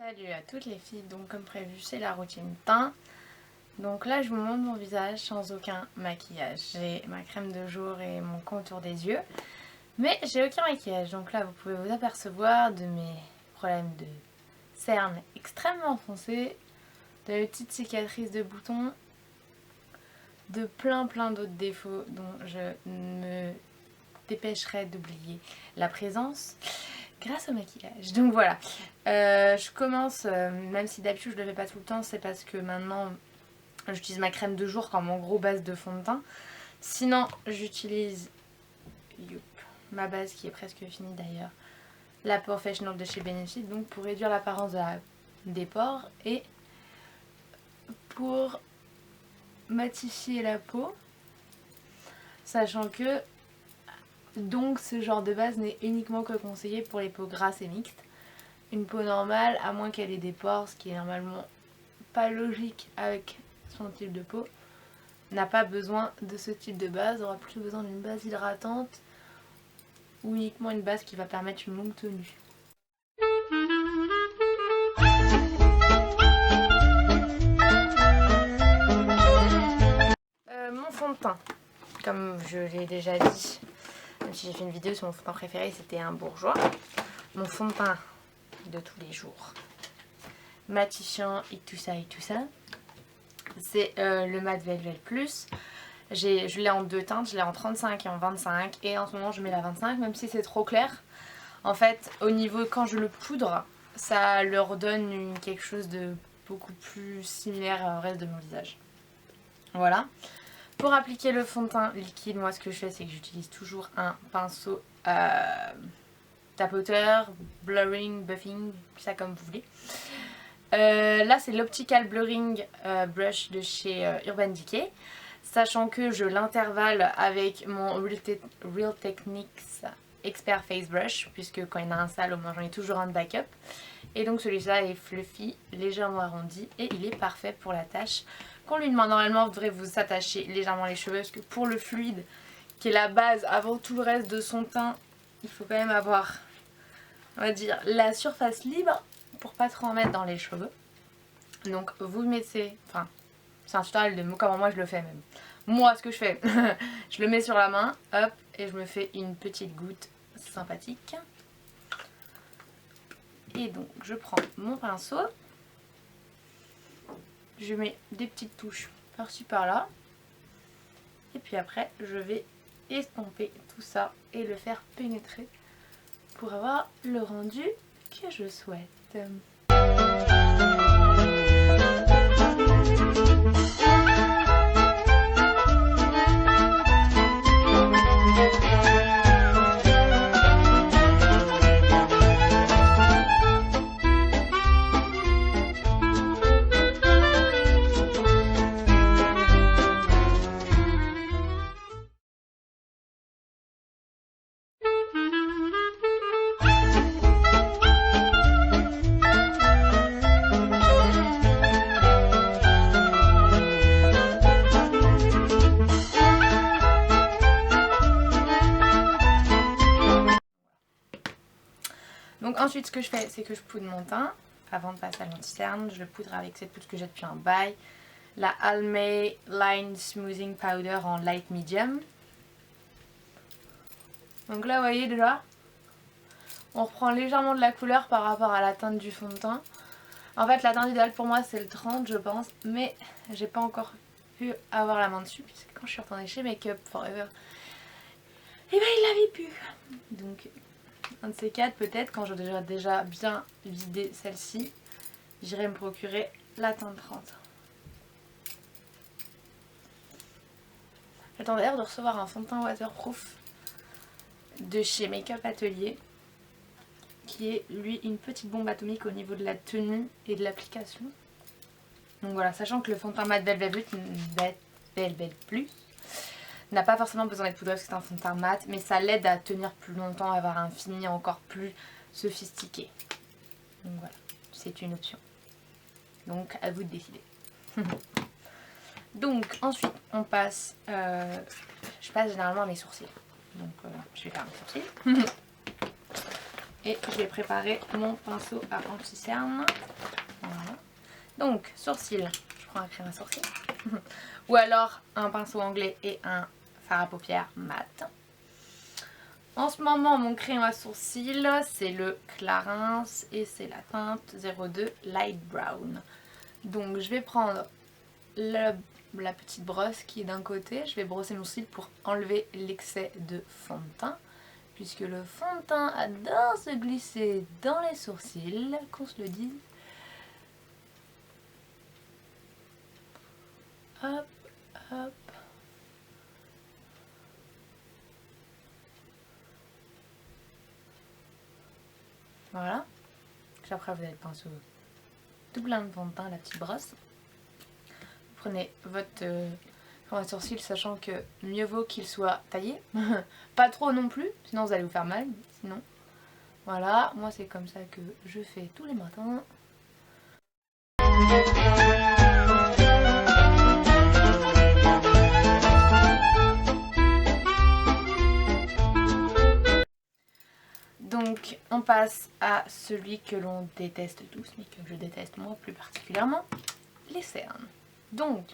Salut à toutes les filles, donc comme prévu c'est la routine teint. Donc là je vous montre mon visage sans aucun maquillage. J'ai ma crème de jour et mon contour des yeux, mais j'ai aucun maquillage. Donc là vous pouvez vous apercevoir de mes problèmes de cernes extrêmement foncées, de mes petites cicatrices de boutons, de plein d'autres défauts dont je me dépêcherai d'oublier la présence grâce au maquillage. Donc voilà, je commence, même si d'habitude je ne le fais pas tout le temps, c'est parce que maintenant j'utilise ma crème de jour comme en gros base de fond de teint. Sinon j'utilise ma base qui est presque finie d'ailleurs, la Professional de chez Benefit, donc pour réduire l'apparence des pores et pour matifier la peau, sachant que donc ce genre de base n'est uniquement que conseillé pour les peaux grasses et mixtes. Une peau normale, à moins qu'elle ait des pores, ce qui est normalement pas logique avec son type de peau, n'a pas besoin de ce type de base, aura plutôt besoin d'une base hydratante ou uniquement une base qui va permettre une longue tenue. Mon fond de teint, comme je l'ai déjà dit, même si j'ai fait une vidéo sur mon fond de teint préféré, c'était un bourgeois. Mon fond de teint de tous les jours, matifiant et tout ça, c'est le Matte Velvet Plus. Je l'ai en deux teintes, je l'ai en 35 et en 25, et en ce moment je mets la 25 même si c'est trop clair. En fait au niveau quand je le poudre, ça leur donne quelque chose de beaucoup plus similaire au reste de mon visage. Voilà. Pour appliquer le fond de teint liquide, moi ce que je fais c'est que j'utilise toujours un pinceau tapoteur, blurring, buffing, ça comme vous voulez. Là c'est l'Optical Blurring Brush de chez Urban Decay, sachant que je l'intervalle avec mon Real Techniques Expert Face Brush, puisque quand il y en a un sale au moins j'en ai toujours un de backup. Et donc celui-là est fluffy, légèrement arrondi et il est parfait pour la tâche qu'on lui demande. Normalement vous devrez vous attacher légèrement les cheveux, parce que pour le fluide qui est la base avant tout le reste de son teint, il faut quand même avoir, on va dire, la surface libre pour pas trop en mettre dans les cheveux. Donc vous mettez, enfin c'est un tutoriel de comment moi je le fais même. Moi ce que je fais, je le mets sur la main, hop, et je me fais une petite goutte sympathique. Et donc je prends mon pinceau, je mets des petites touches par-ci par-là, et puis après je vais estomper tout ça et le faire pénétrer pour avoir le rendu que je souhaite. Donc ensuite ce que je fais c'est que je poudre mon teint. Avant de passer à l'anti-cerne, je le poudre avec cette poudre que j'ai depuis un bail, la Almay Line Smoothing Powder en light medium. Donc là vous voyez déjà, on reprend légèrement de la couleur par rapport à la teinte du fond de teint. En fait la teinte idéale pour moi c'est le 30 je pense, mais j'ai pas encore pu avoir la main dessus puisque quand je suis retournée chez Make Up Forever, et ben il l'avait plus. Donc un de ces quatre peut-être, quand j'aurai déjà bien vidé celle-ci, j'irai me procurer la teinte 30. J'attends d'ailleurs de recevoir un fond de teint waterproof de chez Make Up Atelier, qui est lui une petite bombe atomique au niveau de la tenue et de l'application. Donc voilà, sachant que le fond de teint Matte Velvet Plus n'a pas forcément besoin d'être poudreux parce que c'est un fond de teint mat, mais ça l'aide à tenir plus longtemps, à avoir un fini encore plus sophistiqué. Donc voilà, c'est une option. Donc à vous de décider. Donc ensuite on passe, je passe généralement à mes sourcils. Donc je vais faire mes sourcils. et je vais préparer mon pinceau à anti-cerne. Voilà. Donc sourcils, je prends un crème à sourcils ou alors un pinceau anglais et un fard à paupières mat. En ce moment mon crayon à sourcils c'est le Clarins et c'est la teinte 02 Light Brown. Donc je vais prendre la petite brosse qui est d'un côté, je vais brosser mon cil pour enlever l'excès de fond de teint. Puisque le fond de teint adore se glisser dans les sourcils, qu'on se le dise. Hop, hop. Voilà. Après vous avez le pinceau tout plein de fond de teint, la petite brosse. Vous prenez votre sourcil, sachant que mieux vaut qu'il soit taillé. Pas trop non plus, sinon vous allez vous faire mal. Sinon, voilà, moi c'est comme ça que je fais tous les matins. Donc on passe à celui que l'on déteste tous, mais que je déteste moi plus particulièrement, les cernes. Donc,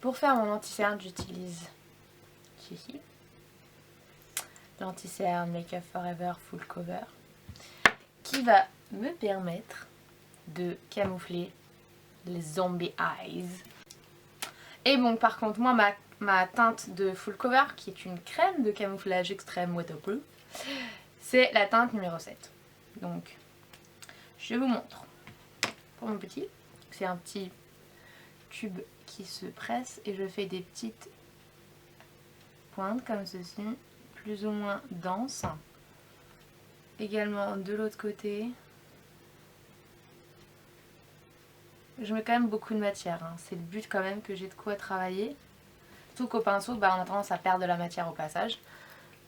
pour faire mon anti-cerne, j'utilise ici l'anti-cerne Make Up For Ever Full Cover qui va me permettre de camoufler les zombie eyes. Et bon, par contre, moi, ma teinte de Full Cover, qui est une crème de camouflage extrême waterproof, c'est la teinte numéro 7. Donc, je vous montre. Pour mon petit, c'est un petit tube qui se presse et je fais des petites pointes comme ceci, plus ou moins denses. Également de l'autre côté. Je mets quand même beaucoup de matière, hein. C'est le but quand même que j'ai de quoi travailler. Surtout qu'au pinceau, on a tendance à perdre de la matière au passage.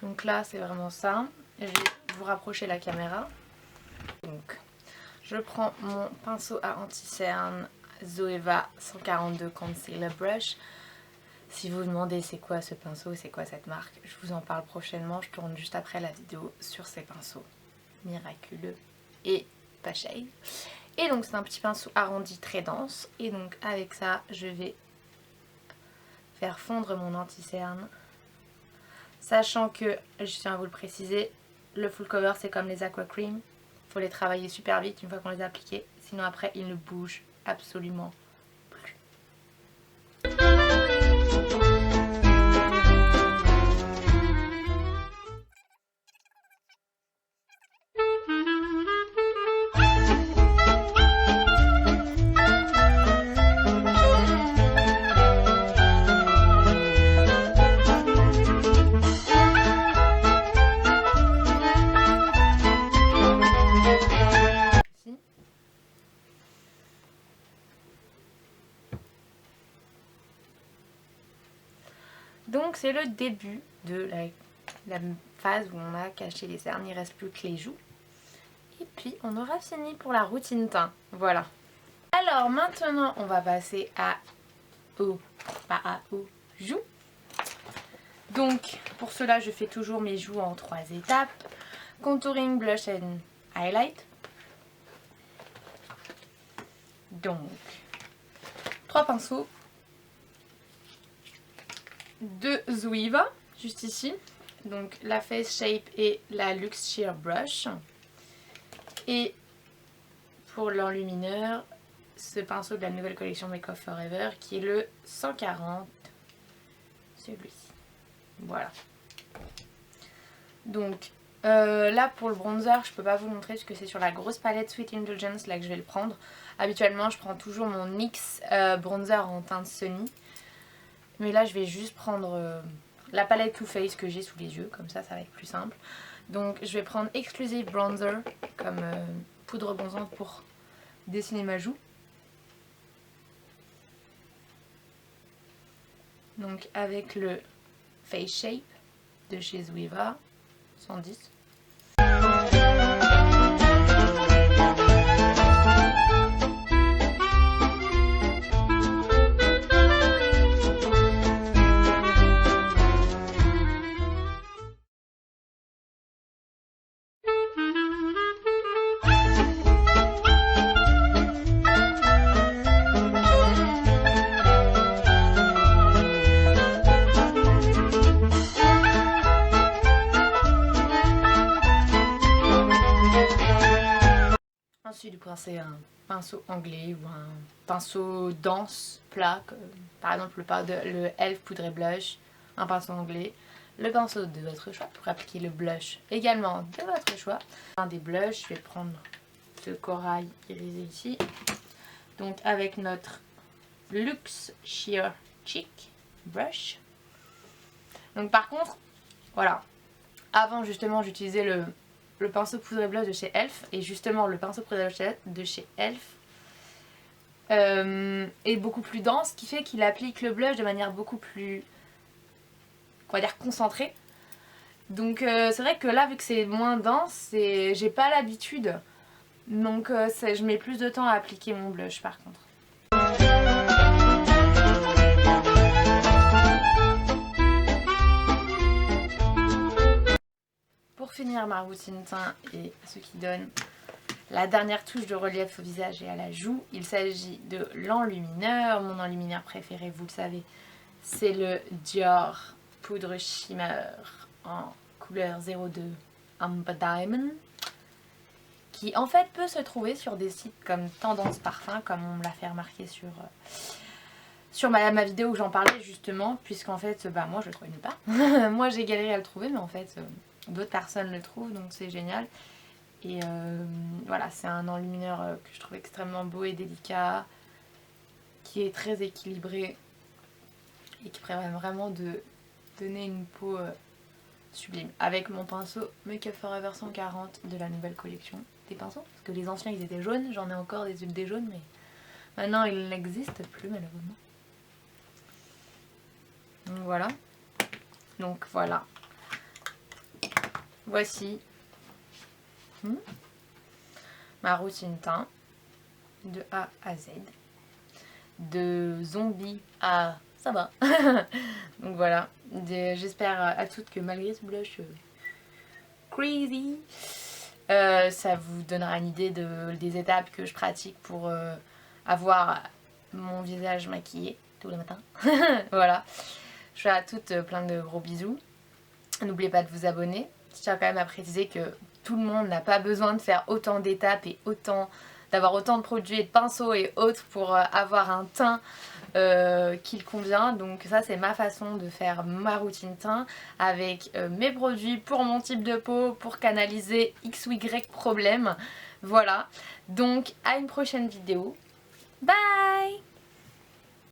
Donc là, c'est vraiment ça. Et je vais vous rapprocher la caméra. Donc, je prends mon pinceau à anti-cerne Zoeva 142 Concealer Brush. Si vous vous demandez c'est quoi ce pinceau, c'est quoi cette marque, je vous en parle prochainement. Je tourne juste après la vidéo sur ces pinceaux miraculeux et pas shade. Et donc c'est un petit pinceau arrondi très dense. Et donc avec ça, je vais faire fondre mon anti-cerne. Sachant que, je tiens à vous le préciser, le full cover c'est comme les aqua cream. Il faut les travailler super vite une fois qu'on les a appliqués. Sinon après ils ne bougent absolument plus. Donc c'est le début de la phase où on a caché les cernes, il ne reste plus que les joues. Et puis on aura fini pour la routine teint, voilà. Alors maintenant on va passer aux joues. Donc pour cela je fais toujours mes joues en 3 étapes. Contouring, blush and highlight. Donc 3 pinceaux. 2 Zoeva, juste ici, donc la Face Shape et la Luxe Sheer Brush. Et pour l'enlumineur, ce pinceau de la nouvelle collection Make Up For Ever qui est le 140, celui-ci. Voilà. Donc là pour le bronzer, je peux pas vous montrer parce que c'est sur la grosse palette Sweet Indulgence là que je vais le prendre. Habituellement, je prends toujours mon NYX bronzer en teinte Sunny. Mais là je vais juste prendre la palette Too Faced que j'ai sous les yeux, comme ça va être plus simple. Donc je vais prendre Exclusive Bronzer comme poudre bronzante pour dessiner ma joue. Donc avec le Face Shape de chez Zoeva 110. Ensuite, vous pensez à un pinceau anglais ou un pinceau dense, plat, par exemple le Elf Poudre Blush, un pinceau anglais, le pinceau de votre choix pour appliquer le blush également de votre choix. Un des blushs, je vais prendre ce corail irisé ici, donc avec notre Luxe Sheer Cheek Brush. Donc par contre, voilà, avant justement j'utilisais le pinceau poudre blush de chez Elf, et justement le pinceau poudre blush de chez Elf est beaucoup plus dense, ce qui fait qu'il applique le blush de manière beaucoup plus, on va dire, concentrée. Donc c'est vrai que là, vu que c'est moins dense, j'ai pas l'habitude, donc je mets plus de temps à appliquer mon blush par contre. Pour finir ma routine teint et ce qui donne la dernière touche de relief au visage et à la joue, il s'agit de l'enlumineur. Mon enlumineur préféré, vous le savez, c'est le Dior Poudre Shimmer en couleur 02 Amber Diamond, qui en fait peut se trouver sur des sites comme Tendance Parfum, comme on me l'a fait remarquer sur ma vidéo où j'en parlais justement, puisqu'en fait moi je le trouvais nulle part. Moi j'ai galéré à le trouver, mais en fait d'autres personnes le trouvent, donc c'est génial. Et voilà, c'est un enlumineur que je trouve extrêmement beau et délicat, qui est très équilibré et qui permet vraiment de donner une peau sublime. Avec mon pinceau Make Up Forever 140 de la nouvelle collection des pinceaux, parce que les anciens ils étaient jaunes, j'en ai encore des jaunes, mais maintenant ils n'existent plus malheureusement. Donc voilà. Donc voilà. Voici ma routine teint de A à Z. De zombie à ça va. Donc voilà. J'espère à toutes que malgré ce blush crazy, ça vous donnera une idée des étapes que je pratique pour avoir mon visage maquillé tous les matins. Voilà. Je fais à toutes plein de gros bisous. N'oubliez pas de vous abonner. Je tiens quand même à préciser que tout le monde n'a pas besoin de faire autant d'étapes et d'avoir autant de produits et de pinceaux et autres pour avoir un teint qui le convient. Donc ça c'est ma façon de faire ma routine teint avec mes produits pour mon type de peau, pour canaliser X ou Y problème. Voilà, donc à une prochaine vidéo. Bye!